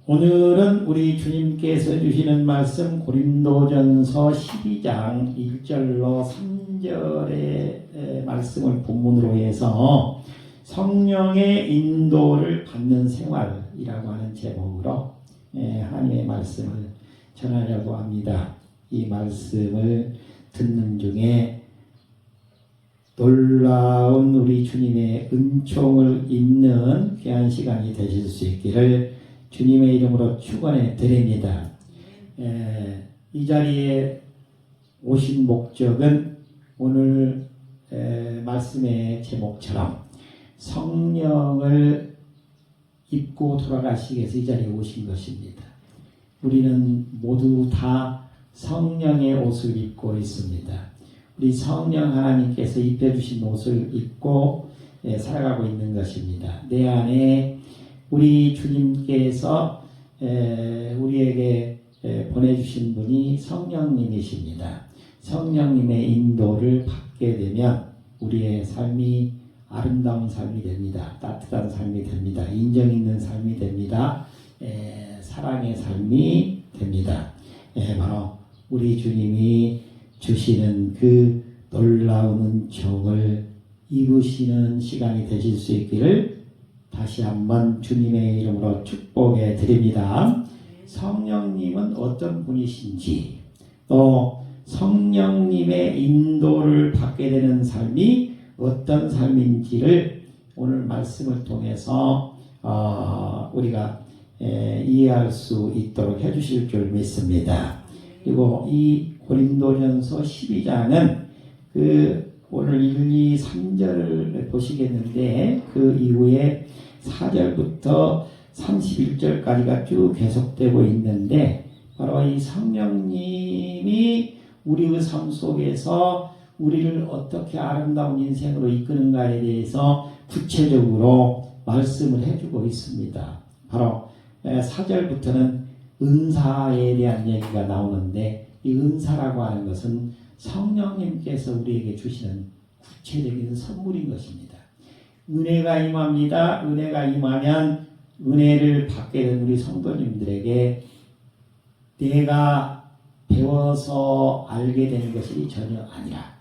오늘은 우리 주님께서 주시는 말씀 고린도전서 12장 1절로 3절의 말씀을 본문으로 해서 성령의 인도를 받는 생활이라고 하는 제목으로 하나님의 말씀을 전하려고 합니다. 이 말씀을 듣는 중에 놀라운 우리 주님의 은총을 입는 귀한 시간이 되실 수 있기를 주님의 이름으로 축원해 드립니다. 이 자리에 오신 목적은 오늘 말씀의 제목처럼 성령을 입고 돌아가시기 위해서 이 자리에 오신 것입니다. 우리는 모두 다 성령의 옷을 입고 있습니다. 우리 성령 하나님께서 입혀주신 옷을 입고 살아가고 있는 것입니다. 내 안에 우리 주님께서 우리에게 보내주신 분이 성령님이십니다. 성령님의 인도를 받게 되면 우리의 삶이 아름다운 삶이 됩니다. 따뜻한 삶이 됩니다. 인정 있는 삶이 됩니다. 사랑의 삶이 됩니다. 바로 우리 주님이 주시는 그 놀라운 은총을 입으시는 시간이 되실 수 있기를 다시 한번 주님의 이름으로 축복해 드립니다. 성령님은 어떤 분이신지, 또 성령님의 인도를 받게 되는 삶이 어떤 삶인지를 오늘 말씀을 통해서 우리가 이해할 수 있도록 해주실 줄 믿습니다. 그리고 이 고린도전서 12장은 오늘 1, 2, 3절을 보시겠는데 그 이후에 4절부터 31절까지가 쭉 계속되고 있는데 바로 이 성령님이 우리의 삶 속에서 우리를 어떻게 아름다운 인생으로 이끄는가에 대해서 구체적으로 말씀을 해주고 있습니다. 바로 4절부터는 은사에 대한 얘기가 나오는데 이 은사라고 하는 것은 성령님께서 우리에게 주시는 구체적인 선물인 것입니다. 은혜가 임합니다. 은혜가 임하면 은혜를 받게 된 우리 성도님들에게 내가 배워서 알게 되는 것이 전혀 아니라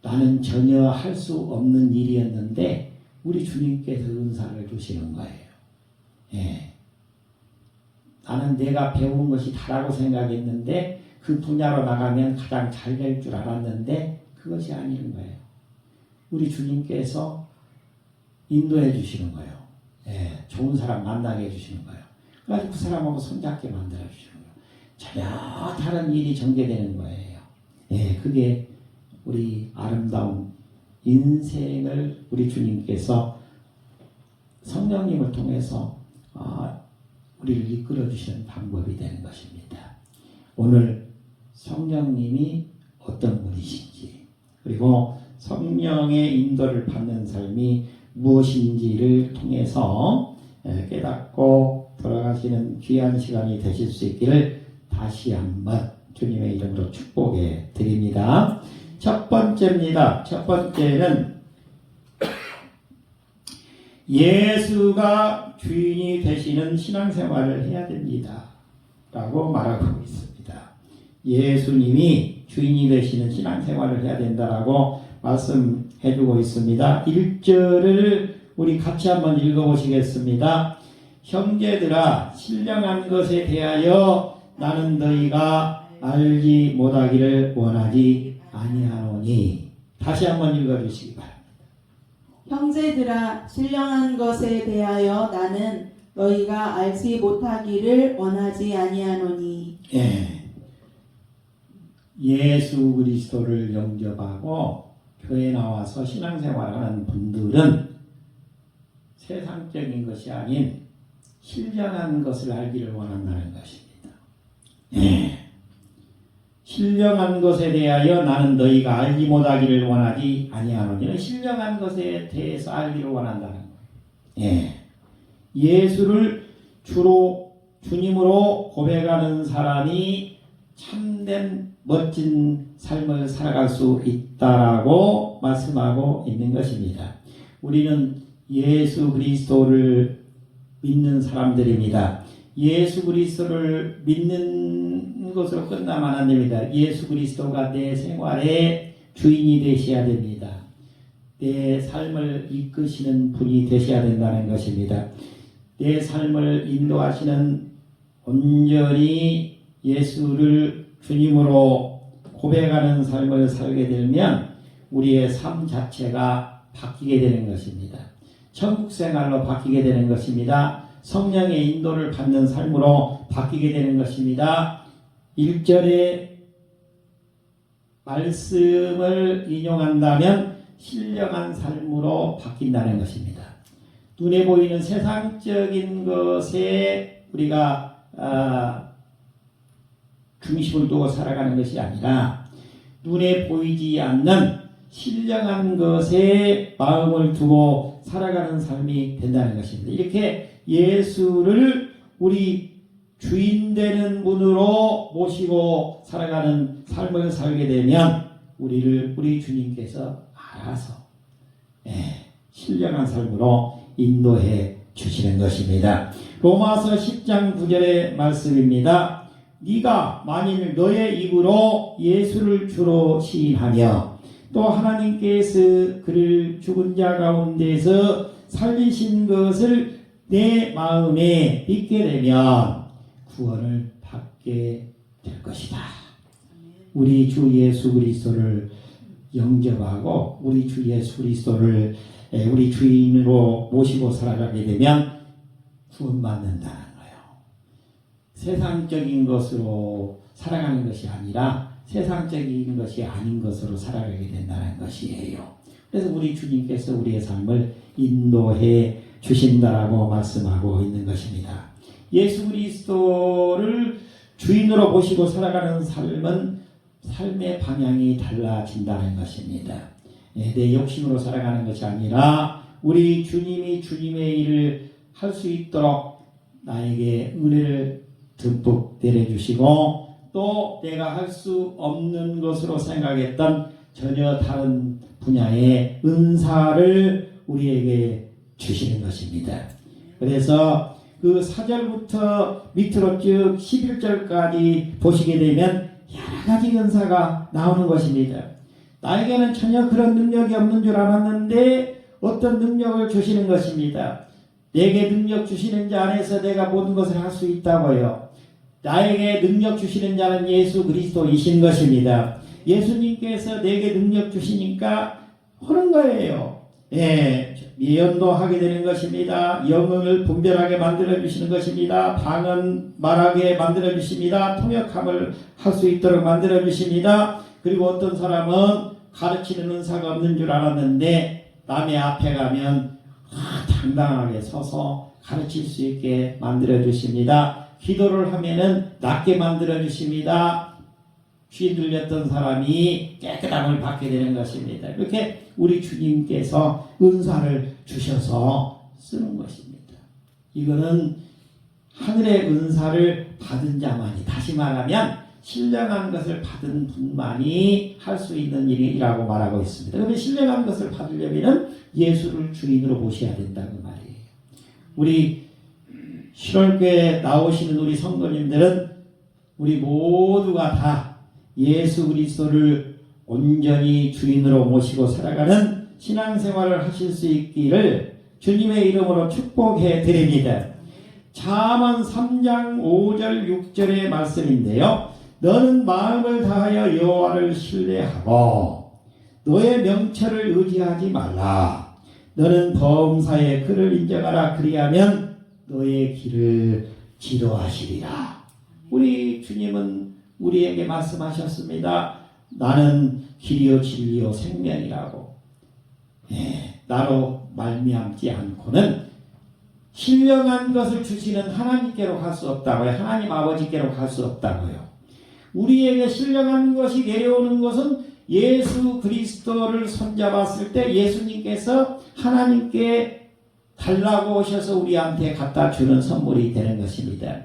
나는 전혀 할 수 없는 일이었는데 우리 주님께서 은사를 주시는 거예요. 나는 내가 배운 것이 다라고 생각했는데 그 분야로 나가면 가장 잘 될 줄 알았는데 그것이 아닌 거예요. 우리 주님께서 인도해 주시는 거예요. 좋은 사람 만나게 해주시는 거예요. 그래서 그 사람하고 손잡게 만들어 주시는 거예요. 전혀 다른 일이 전개되는 거예요. 그게 우리 아름다운 인생을 우리 주님께서 성령님을 통해서 우리를 이끌어 주시는 방법이 되는 것입니다. 오늘 성령님이 어떤 분이신지 그리고 성령의 인도를 받는 삶이 무엇인지를 통해서 깨닫고 돌아가시는 귀한 시간이 되실 수 있기를 다시 한번 주님의 이름으로 축복해 드립니다. 첫 번째입니다. 첫 번째는 예수가 주인이 되시는 신앙생활을 해야 됩니다. 라고 말하고 있습니다. 예수님이 주인이 되시는 신앙생활을 해야 된다라고 말씀해주고 있습니다. 1절을 우리 같이 한번 읽어보시겠습니다. 형제들아 신령한 것에 대하여 나는 너희가 알지 못하기를 원하지 아니하노니. 다시 한번 읽어주시기 바랍니다. 형제들아 신령한 것에 대하여 나는 너희가 알지 못하기를 원하지 아니하노니. 예수 그리스도를 영접하고 교회 나와서 신앙생활하는 분들은 세상적인 것이 아닌 신령한 것을 알기를 원한다는 것입니다. 신령한 것에 대하여 나는 너희가 알지 못하기를 원하지 아니하노니. 신령한 것에 대해서 알기를 원한다는 거예요. 예수를 주로 주님으로 고백하는 사람이 참된 멋진 삶을 살아갈 수 있다라고 말씀하고 있는 것입니다. 우리는 예수 그리스도를 믿는 사람들입니다. 예수 그리스도를 믿는 것으로 끝나면 안 됩니다. 예수 그리스도가 내 생활의 주인이 되셔야 됩니다. 내 삶을 이끄시는 분이 되셔야 된다는 것입니다. 내 삶을 인도하시는 온전히 예수를 주님으로 고백하는 삶을 살게 되면 우리의 삶 자체가 바뀌게 되는 것입니다. 천국 생활로 바뀌게 되는 것입니다. 성령의 인도를 받는 삶으로 바뀌게 되는 것입니다. 1절의 말씀을 인용한다면 신령한 삶으로 바뀐다는 것입니다. 눈에 보이는 세상적인 것에 우리가 중심을 두고 살아가는 것이 아니라 눈에 보이지 않는 신령한 것에 마음을 두고 살아가는 삶이 된다는 것입니다. 이렇게 예수를 우리 주인 되는 분으로 모시고 살아가는 삶을 살게 되면 우리 주님께서 알아서 신령한 삶으로 인도해 주시는 것입니다. 로마서 10장 9절의 말씀입니다. 네가 만일 너의 입으로 예수를 주로 시인하며 또 하나님께서 그를 죽은 자 가운데서 살리신 것을 내 마음에 믿게 되면 구원을 받게 될 것이다. 우리 주 예수 그리스도를 영접하고 우리 주 예수 그리스도를 우리 주인으로 모시고 살아가게 되면 구원받는다는 거예요. 세상적인 것으로 살아가는 것이 아니라 세상적인 것이 아닌 것으로 살아가게 된다는 것이에요. 그래서 우리 주님께서 우리의 삶을 인도해 주신다라고 말씀하고 있는 것입니다. 예수 그리스도를 주인으로 모시고 살아가는 삶은 삶의 방향이 달라진다는 것입니다. 내 욕심으로 살아가는 것이 아니라 우리 주님이 주님의 일을 할 수 있도록 나에게 은혜를 듬뿍 내려주시고 또 내가 할 수 없는 것으로 생각했던 전혀 다른 분야의 은사를 우리에게 주시는 것입니다. 그래서 그 4절부터 밑으로 쭉 11절까지 보시게 되면 여러 가지 은사가 나오는 것입니다. 나에게는 전혀 그런 능력이 없는 줄 알았는데 어떤 능력을 주시는 것입니다. 내게 능력 주시는 자 안에서 내가 모든 것을 할 수 있다고요. 나에게 능력 주시는 자는 예수 그리스도이신 것입니다. 예수님께서 내게 능력 주시니까 하는 거예요. 예언도 하게 되는 것입니다. 영혼을 분별하게 만들어 주시는 것입니다. 방언 말하게 만들어 주십니다. 통역함을 할 수 있도록 만들어 주십니다. 그리고 어떤 사람은 가르치는 은사가 없는 줄 알았는데 남의 앞에 가면 당당하게 서서 가르칠 수 있게 만들어 주십니다. 기도를 하면은 낫게 만들어 주십니다. 귀 들렸던 사람이 깨끗함을 받게 되는 것입니다. 이렇게 우리 주님께서 은사를 주셔서 쓰는 것입니다. 이거는 하늘의 은사를 받은 자만이, 다시 말하면 신령한 것을 받은 분만이 할 수 있는 일이라고 말하고 있습니다. 그런데 신령한 것을 받으려면 예수를 주인으로 모셔야 된다는 말이에요. 우리 신월교에 나오시는 우리 성도님들은 우리 모두가 다 예수 그리스도를 온전히 주인으로 모시고 살아가는 신앙생활을 하실 수 있기를 주님의 이름으로 축복해 드립니다. 잠언 3장 5절 6절의 말씀인데요. 너는 마음을 다하여 여호와를 신뢰하고 너의 명철을 의지하지 말라. 너는 범사에 그를 인정하라. 그리하면 너의 길을 지도하시리라. 우리 주님은 우리에게 말씀하셨습니다. 나는 길이요 진리요 생명이라고. 나로 말미암지 않고는 신령한 것을 주시는 하나님께로 갈 수 없다고요. 하나님 아버지께로 갈 수 없다고요. 우리에게 신령한 것이 내려오는 것은 예수 그리스도를 손잡았을 때 예수님께서 하나님께 달라고 오셔서 우리한테 갖다 주는 선물이 되는 것입니다.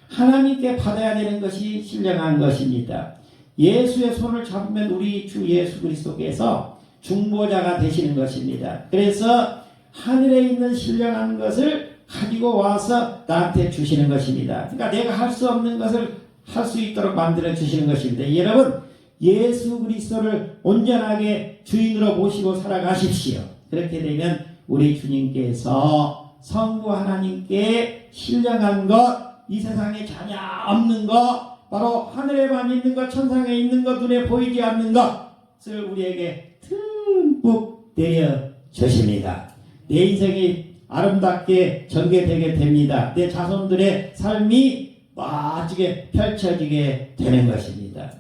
하나님께 받아야 되는 것이 신령한 것입니다. 예수의 손을 잡으면 우리 주 예수 그리스도께서 중보자가 되시는 것입니다. 그래서 하늘에 있는 신령한 것을 가지고 와서 나한테 주시는 것입니다. 그러니까 내가 할 수 없는 것을 할 수 있도록 만들어 주시는 것입니다. 여러분, 예수 그리스도를 온전하게 주인으로 모시고 살아가십시오. 그렇게 되면 우리 주님께서 성부 하나님께 신령한 것, 이 세상에 전혀 없는 것, 바로 하늘에만 있는 것, 천상에 있는 것, 눈에 보이지 않는 것을 우리에게 듬뿍 내려 주십니다. 내 인생이 아름답게 전개되게 됩니다. 내 자손들의 삶이 멋지게 펼쳐지게 되는 것입니다.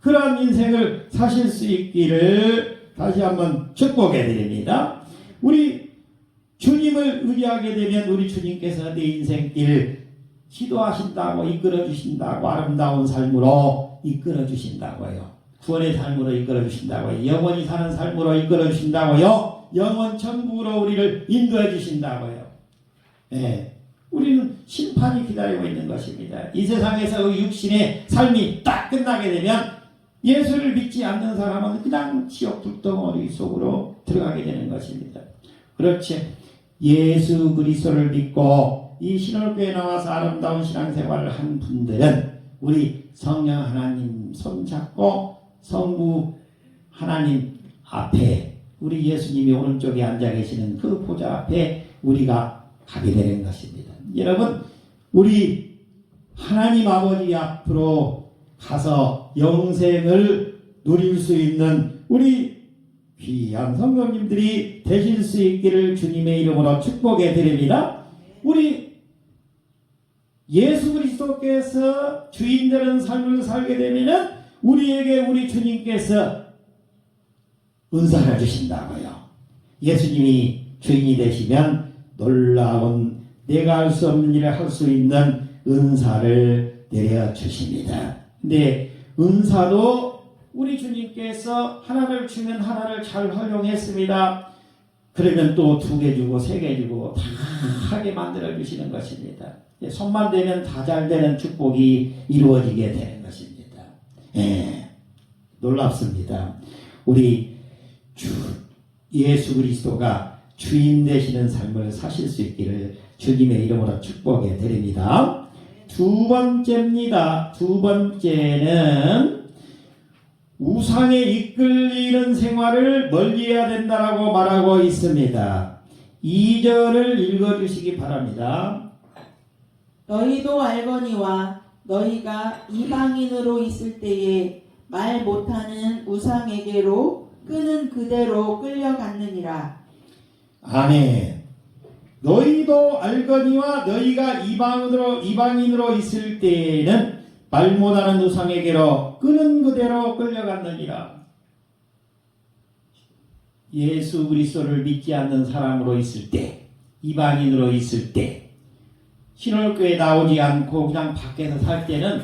그러한 인생을 사실 수 있기를 다시 한번 축복해 드립니다. 우리 주님을 의지하게 되면 우리 주님께서 내 인생길 기도하신다고 이끌어 주신다고 아름다운 삶으로 이끌어 주신다고요. 구원의 삶으로 이끌어 주신다고요. 영원히 사는 삶으로 이끌어 주신다고요. 영원 천국으로 우리를 인도해 주신다고요. 네. 우리는 심판이 기다리고 있는 것입니다. 이 세상에서 육신의 삶이 딱 끝나게 되면 예수를 믿지 않는 사람은 그냥 지옥 불덩어리 속으로 들어가게 되는 것입니다. 그렇지. 예수 그리스도를 믿고 이 신월교에 나와서 아름다운 신앙생활을 한 분들은 우리 성령 하나님 손잡고 성부 하나님 앞에 우리 예수님이 오른쪽에 앉아 계시는 그 보좌 앞에 우리가 가게 되는 것입니다. 여러분, 우리 하나님 아버지 앞으로 가서 영생을 누릴 수 있는 우리 귀한 성도님들이 되실 수 있기를 주님의 이름으로 축복해 드립니다. 우리 예수 그리스도께서 주인 되는 삶을 살게 되면 우리에게 우리 주님께서 은사를 주신다고요. 예수님이 주인이 되시면 놀라운 내가 할 수 없는 일을 할 수 있는 은사를 내려주십니다. 근데 은사도 우리 주님께서 하나를 주면 하나를 잘 활용했습니다. 그러면 또 2개 주고 3개 주고 다 하게 만들어 주시는 것입니다. 손만 대면 다 잘 되는 축복이 이루어지게 되는 것입니다. 예, 놀랍습니다. 우리 예수 그리스도가 주인 되시는 삶을 사실 수 있기를 주님의 이름으로 축복해 드립니다. 2번째입니다. 2번째는 우상에 이끌리는 생활을 멀리해야 된다라고 말하고 있습니다. 2절을 읽어주시기 바랍니다. 너희도 알거니와 너희가 이방인으로 있을 때에 말 못하는 우상에게로 끄는 그대로 끌려갔느니라. 아멘. 너희도 알거니와 너희가 이방인으로 있을 때에는 말 못하는 우상에게로 끄는 그대로 끌려갔느니라. 예수 그리스도를 믿지 않는 사람으로 있을 때, 이방인으로 있을 때, 신월교에 나오지 않고 그냥 밖에서 살 때는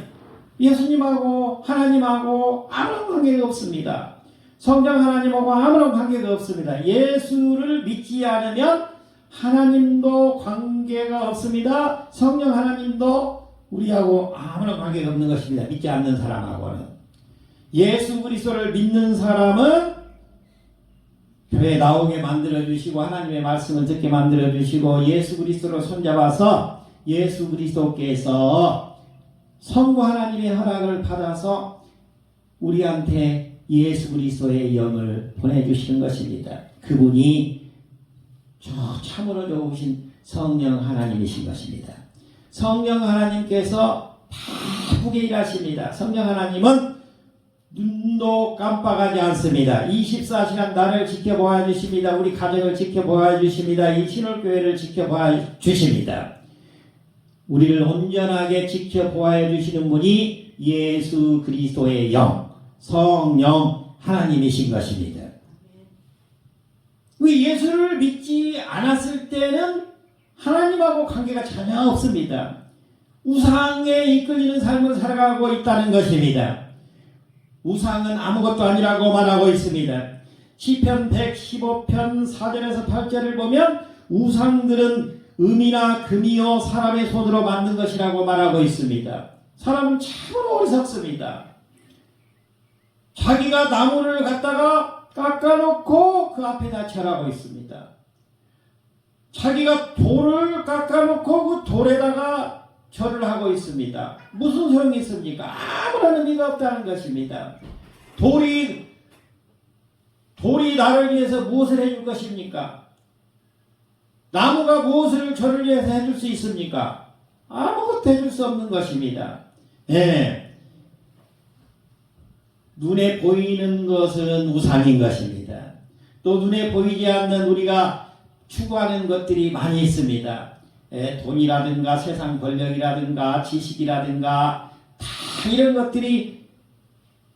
예수님하고 하나님하고 아무런 관계가 없습니다. 성령 하나님하고 아무런 관계가 없습니다. 예수를 믿지 않으면 하나님도 관계가 없습니다. 성령 하나님도 우리하고 아무런 관계가 없는 것입니다. 믿지 않는 사람하고는. 예수 그리스도를 믿는 사람은 교회에 나오게 만들어주시고 하나님의 말씀을 듣게 만들어주시고 예수 그리스도로 손잡아서 예수 그리스도께서 성부 하나님의 허락을 받아서 우리한테 예수 그리스도의 영을 보내주시는 것입니다. 그분이 참으로 좋으신 성령 하나님이신 것입니다. 성령 하나님께서 바쁘게 일하십니다. 성령 하나님은 눈도 깜빡하지 않습니다. 24시간 나를 지켜보아 주십니다. 우리 가정을 지켜보아 주십니다. 이 신월교회를 지켜보아 주십니다. 우리를 온전하게 지켜보아 주시는 분이 예수 그리스도의 영, 성령 하나님이신 것입니다. 우리 예수를 믿지 않았을 때는 하나님하고 관계가 전혀 없습니다. 우상에 이끌리는 삶을 살아가고 있다는 것입니다. 우상은 아무것도 아니라고 말하고 있습니다. 시편 115편 4절에서 8절을 보면 우상들은 음이나 금이요 사람의 손으로 만든 것이라고 말하고 있습니다. 사람은 참으로 어리석습니다. 자기가 나무를 갖다가 깎아놓고 그 앞에다 절하고 있습니다. 자기가 돌을 깎아놓고 그 돌에다가 절을 하고 있습니다. 무슨 소용이 있습니까? 아무런 의미가 없다는 것입니다. 돌이 나를 위해서 무엇을 해줄 것입니까? 나무가 무엇을 저를 위해서 해줄 수 있습니까? 아무것도 해줄 수 없는 것입니다. 예. 눈에 보이는 것은 우상인 것입니다. 또 눈에 보이지 않는 우리가 추구하는 것들이 많이 있습니다. 예, 돈이라든가 세상 권력이라든가 지식이라든가 다 이런 것들이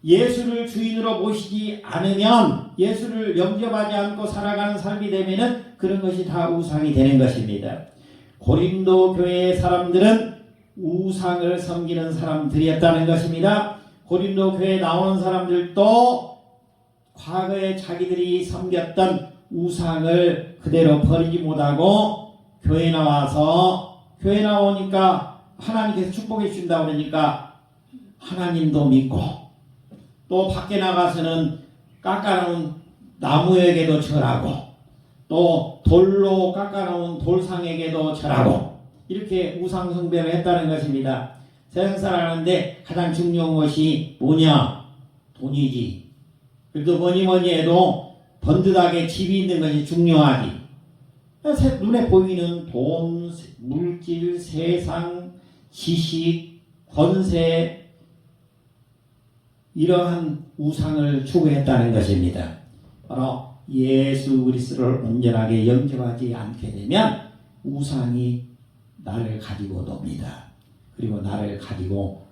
예수를 주인으로 모시지 않으면, 예수를 영접하지 않고 살아가는 삶이 되면은 그런 것이 다 우상이 되는 것입니다. 고린도 교회의 사람들은 우상을 섬기는 사람들이었다는 것입니다. 고린도 교회에 나오는 사람들도 과거에 자기들이 섬겼던 우상을 그대로 버리지 못하고 교회에 나오니까 하나님께서 축복해 주신다고 그러니까 하나님도 믿고, 또 밖에 나가서는 깎아놓은 나무에게도 절하고, 또 돌로 깎아놓은 돌상에게도 절하고, 이렇게 우상 숭배를 했다는 것입니다. 세상 살아가는데 가장 중요한 것이 뭐냐? 돈이지. 그래도 뭐니 해도 번듯하게 집이 있는 것이 중요하지. 눈에 보이는 돈, 물질, 세상, 지식, 권세, 이러한 우상을 추구했다는 것입니다. 바로 예수 그리스도를 온전하게 영접하지 않게 되면 우상이 나를 가지고 놉니다. 그리고 나를 가지고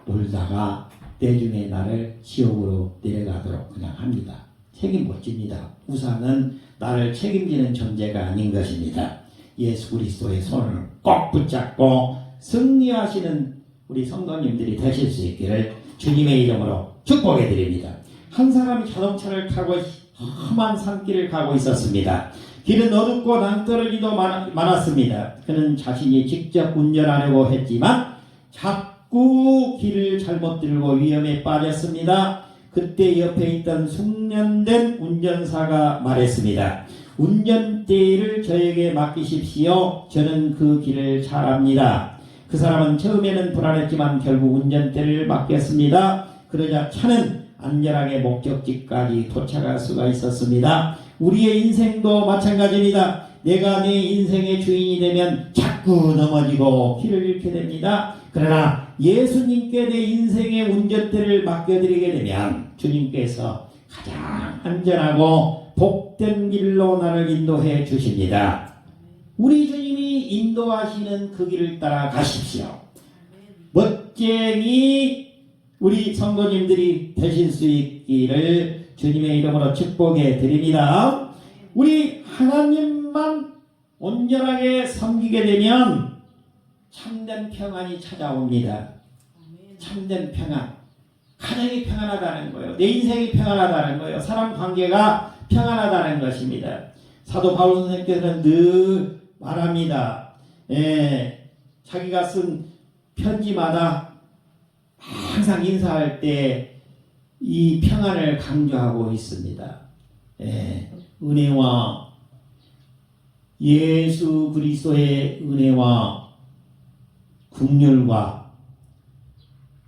놀다가 때중에 나를 지옥으로 내려가도록 그냥 합니다. 책임 못 집니다. 우상은 나를 책임지는 존재가 아닌 것입니다. 예수 그리스도의 손을 꼭 붙잡고 승리하시는 우리 성도님들이 되실 수 있기를 주님의 이름으로 축복해 드립니다. 한 사람이 자동차를 타고 험한 산길을 가고 있었습니다. 길은 어둡고 낭떠러지도 많았습니다. 그는 자신이 직접 운전하려고 했지만 자꾸 길을 잘못 들고 위험에 빠졌습니다. 그때 옆에 있던 숙련된 운전사가 말했습니다. 운전대를 저에게 맡기십시오. 저는 그 길을 잘 압니다. 그 사람은 처음에는 불안했지만 결국 운전대를 맡겼습니다. 그러자 차는 안전하게 목적지까지 도착할 수가 있었습니다. 우리의 인생도 마찬가지입니다. 내가 내 인생의 주인이 되면 자꾸 넘어지고 길을 잃게 됩니다. 그러나 예수님께 내 인생의 운전대를 맡겨드리게 되면 주님께서 가장 안전하고 복된 길로 나를 인도해 주십니다. 우리 주님이 인도하시는 그 길을 따라 가십시오. 멋쟁이 우리 성도님들이 되실 수 있기를 주님의 이름으로 축복해 드립니다. 우리 하나님만 온전하게 섬기게 되면 참된 평안이 찾아옵니다. 참된 평안. 가정이 평안하다는 거예요. 내 인생이 평안하다는 거예요. 사람 관계가 평안하다는 것입니다. 사도 바울 선생님께서는 늘 말합니다. 자기가 쓴 편지마다 항상 인사할 때 이 평안을 강조하고 있습니다. 은혜와 예수 그리스도의 은혜와 긍휼과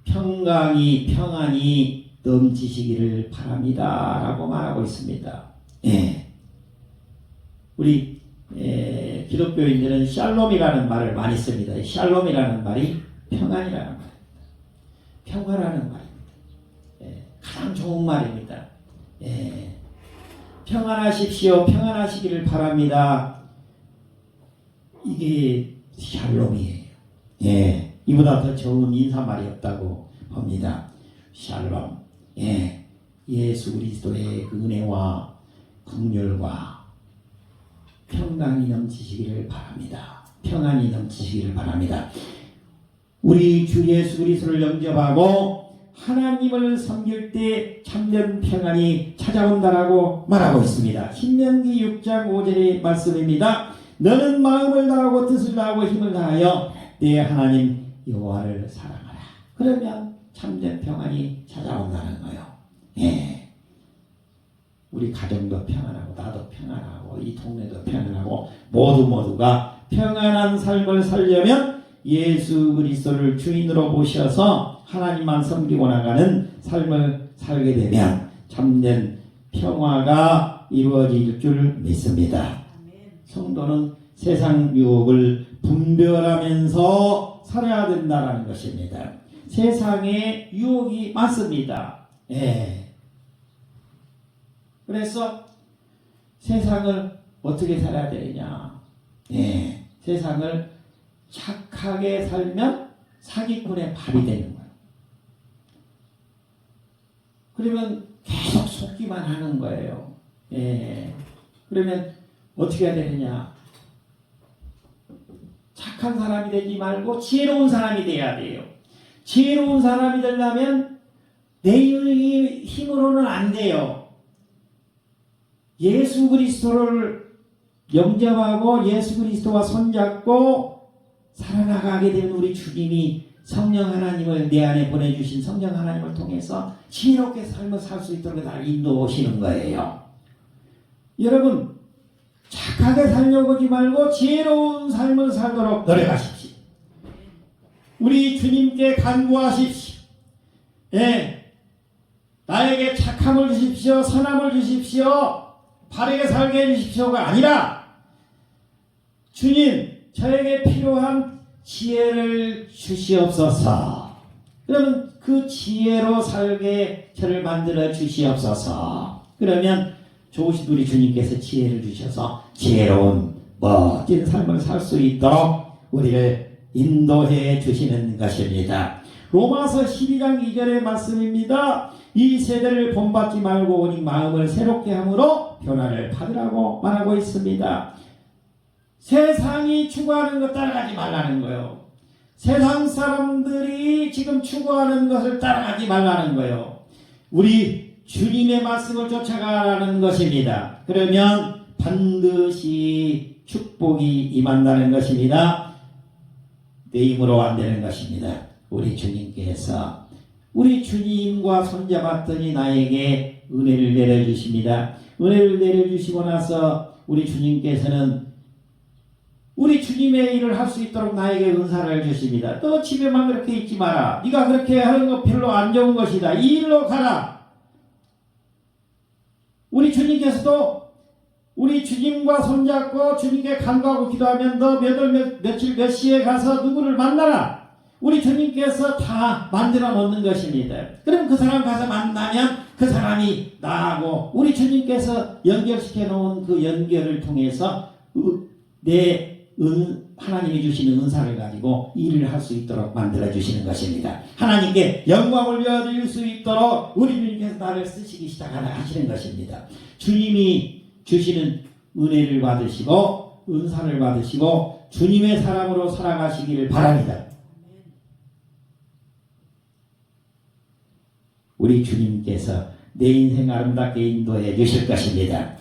평안이 넘치시기를 바랍니다. 라고 말하고 있습니다. 우리 기독교인들은 샬롬이라는 말을 많이 씁니다. 샬롬이라는 말이 평안이라는 말입니다. 평화라는 말입니다. 가장 좋은 말입니다. 평안하십시오. 평안하시기를 바랍니다. 이게 샬롬이에요. 이보다 더 좋은 인사말이 없다고 봅니다. 샬롬. 예수 그리스도의 그 은혜와 긍휼과 평강이 넘치시기를 바랍니다. 평안이 넘치시기를 바랍니다. 우리 주 예수 그리스도를 영접하고 하나님을 섬길 때 참된 평안이 찾아온다라고 말하고 있습니다. 신명기 6장 5절의 말씀입니다. 너는 마음을 다하고 뜻을 다하고 힘을 다하여 내 하나님 여호와를 사랑하라. 그러면 참된 평안이 찾아온다는 거예요. 우리 가정도 평안하고 나도 평안하고 이 동네도 평안하고 모두가 평안한 삶을 살려면 예수 그리스도를 주인으로 모셔서 하나님만 섬기고 나가는 삶을 살게 되면 참된 평화가 이루어질 줄 믿습니다. 성도는 세상 유혹을 분별하면서 살아야 된다는 것입니다. 세상에 유혹이 많습니다. 그래서 세상을 어떻게 살아야 되느냐. 세상을 착하게 살면 사기꾼의 발이 되는 거예요. 그러면 계속 속기만 하는 거예요. 그러면 어떻게 해야 되느냐. 착한 사람이 되지 말고 지혜로운 사람이 돼야 돼요. 지혜로운 사람이 되려면 내 힘으로는 안 돼요. 예수 그리스도를 영접하고 예수 그리스도와 손잡고 살아나가게 되면 우리 주님이 성령 하나님을 내 안에 보내주신 성령 하나님을 통해서 지혜롭게 삶을 살 수 있도록 나를 인도하시는 거예요. 여러분 착하게 살려고 하지 말고 지혜로운 삶을 살도록 노력하십시오. 우리 주님께 간구하십시오. 나에게 착함을 주십시오. 선함을 주십시오. 바르게 살게 해주십시오가 아니라 주님 저에게 필요한 지혜를 주시옵소서. 그러면 그 지혜로 살게 저를 만들어 주시옵소서. 그러면 좋으신 우리 주님께서 지혜를 주셔서 지혜로운 멋진 삶을 살 수 있도록 우리를 인도해 주시는 것입니다. 로마서 12장 2절의 말씀입니다. 이 세대를 본받지 말고 오직 마음을 새롭게 함으로 변화를 받으라고 말하고 있습니다. 세상이 추구하는 것 따라가지 말라는 거예요. 세상 사람들이 지금 추구하는 것을 따라가지 말라는 거예요. 우리 주님의 말씀을 쫓아가라는 것입니다. 그러면 반드시 축복이 임한다는 것입니다. 내 힘으로 안 되는 것입니다. 우리 주님께서 우리 주님과 손잡았더니 나에게 은혜를 내려주십니다. 은혜를 내려주시고 나서 우리 주님께서는 우리 주님의 일을 할 수 있도록 나에게 은사를 주십니다. 너 집에만 그렇게 있지 마라. 네가 그렇게 하는 거 별로 안 좋은 것이다. 이 일로 가라. 우리 주님께서도 우리 주님과 손잡고 주님께 간구하고 기도하면 너 며칠 몇 시에 가서 누구를 만나라. 우리 주님께서 다 만들어 놓는 것입니다. 그럼 그 사람 가서 만나면 그 사람이 나하고 우리 주님께서 연결시켜 놓은 그 연결을 통해서 하나님이 주시는 은사를 가지고 일을 할 수 있도록 만들어 주시는 것입니다. 하나님께 영광을 돌려드릴 수 있도록 우리 주님께서 나를 쓰시기 시작하시는 것입니다. 주님이 주시는 은혜를 받으시고 은사를 받으시고 주님의 사람으로 살아가시기를 바랍니다. 우리 주님께서 내 인생 아름답게 인도해 주실 것입니다.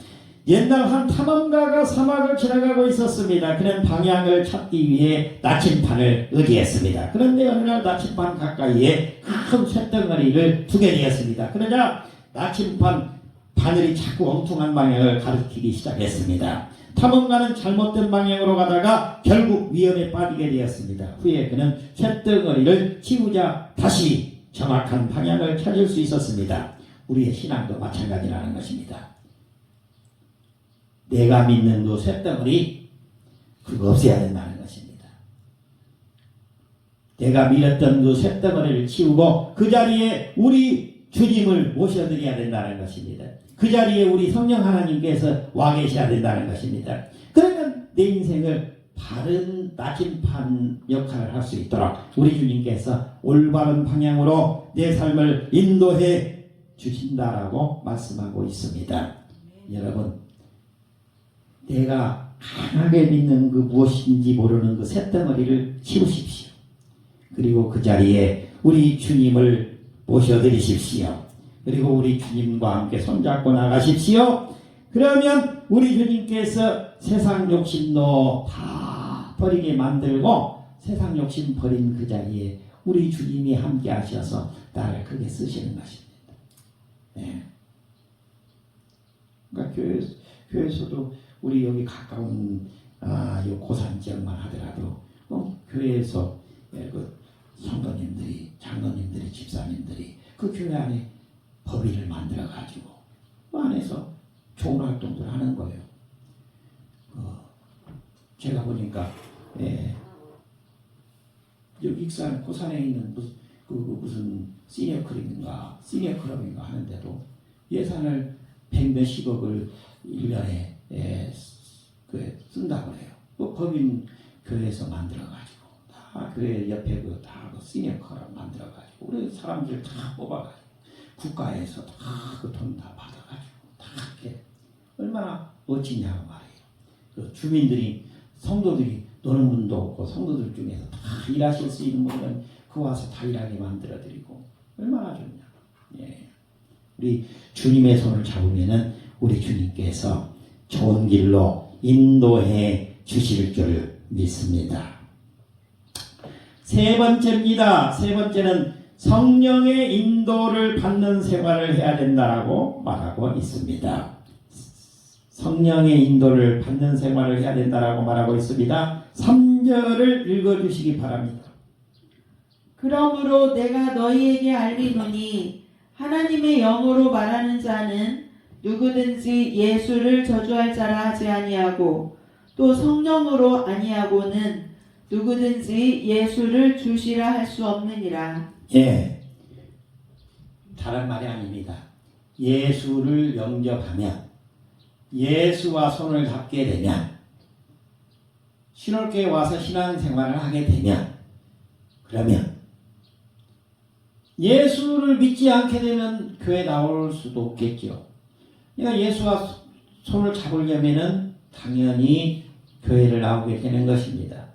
옛날 한 탐험가가 사막을 지나가고 있었습니다. 그는 방향을 찾기 위해 나침판을 의지했습니다. 그런데 어느 날 나침판 가까이에 큰 쇳덩어리를 두게 되었습니다. 그러자 나침판 바늘이 자꾸 엉뚱한 방향을 가리키기 시작했습니다. 탐험가는 잘못된 방향으로 가다가 결국 위험에 빠지게 되었습니다. 후에 그는 쇳덩어리를 치우자 다시 정확한 방향을 찾을 수 있었습니다. 우리의 신앙도 마찬가지라는 것입니다. 내가 믿는 그 쇳덩어리 그거 없애야 된다는 것입니다. 내가 믿었던 그 쇳덩어리를 치우고 그 자리에 우리 주님을 모셔드려야 된다는 것입니다. 그 자리에 우리 성령 하나님께서 와 계셔야 된다는 것입니다. 그러면 내 인생을 바른 나침판 역할을 할 수 있도록 우리 주님께서 올바른 방향으로 내 삶을 인도해 주신다라고 말씀하고 있습니다. 여러분 내가 강하게 믿는 그 무엇인지 모르는 그 쇳덩어리를 치우십시오. 그리고 그 자리에 우리 주님을 모셔드리십시오. 그리고 우리 주님과 함께 손잡고 나가십시오. 그러면 우리 주님께서 세상 욕심도 다 버리게 만들고 세상 욕심 버린 그 자리에 우리 주님이 함께 하셔서 나를 크게 쓰시는 것입니다. 네. 그러니까 교회에서도 우리 여기 가까운 요 고산 지역만 하더라도 교회에서 그 성도님들이, 장로님들이, 집사님들이 그 교회 안에 법인을 만들어 가지고 그 안에서 좋은 활동들을 하는 거예요. 제가 보니까 여기 익산 고산에 있는 무슨 시니어 클럽인가 하는데도 예산을 100몇십억을 1년에 쓴다고 해요. 법인 교회에서 만들어가지고 다 교회 옆에 다 시니어 클럽 만들어가지고 우리 사람들 다 뽑아가지고 국가에서 다 그 돈 다 받아가지고 다 이렇게 얼마나 멋지냐고 말이에요. 그 주민들이 성도들이 노는 분도 없고 성도들 중에서 다 일하실 수 있는 분은 그 와서 다 일하게 만들어드리고 얼마나 좋냐. 예. 우리 주님의 손을 잡으면은 우리 주님께서 좋은 길로 인도해 주실 줄 믿습니다. 세 번째입니다. 세 번째는 성령의 인도를 받는 생활을 해야 된다라고 말하고 있습니다. 성령의 인도를 받는 생활을 해야 된다라고 말하고 있습니다. 3절을 읽어주시기 바랍니다. 그러므로 내가 너희에게 알리노니 하나님의 영으로 말하는 자는 누구든지 예수를 저주할 자라 하지 아니하고 또 성령으로 아니하고는 누구든지 예수를 주시라 할 수 없느니라. 예, 다른 말이 아닙니다. 예수를 영접하면 예수와 손을 잡게 되면 신홀교에 와서 신앙생활을 하게 되면 그러면 예수를 믿지 않게 되면 교회 나올 수도 없겠죠. 그러니까 예수와 손을 잡으려면은 당연히 교회를 나오게 되는 것입니다.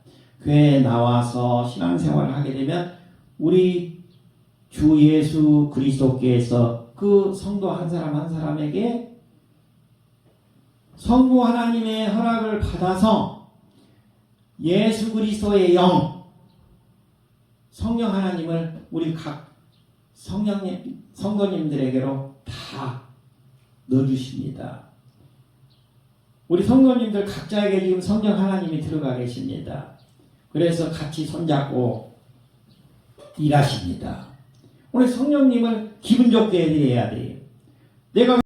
교회에 나와서 신앙생활을 하게 되면 우리 주 예수 그리스도께서 그 성도 한 사람 한 사람에게 성부 하나님의 허락을 받아서 예수 그리스도의 영, 성령 하나님을 우리 각 성도님들에게로 다 넣어주십니다. 우리 성도님들 각자에게 지금 성령 하나님이 들어가 계십니다. 그래서 같이 손잡고 일하십니다. 우리 성령님을 기분 좋게 해드려야 돼요. 내가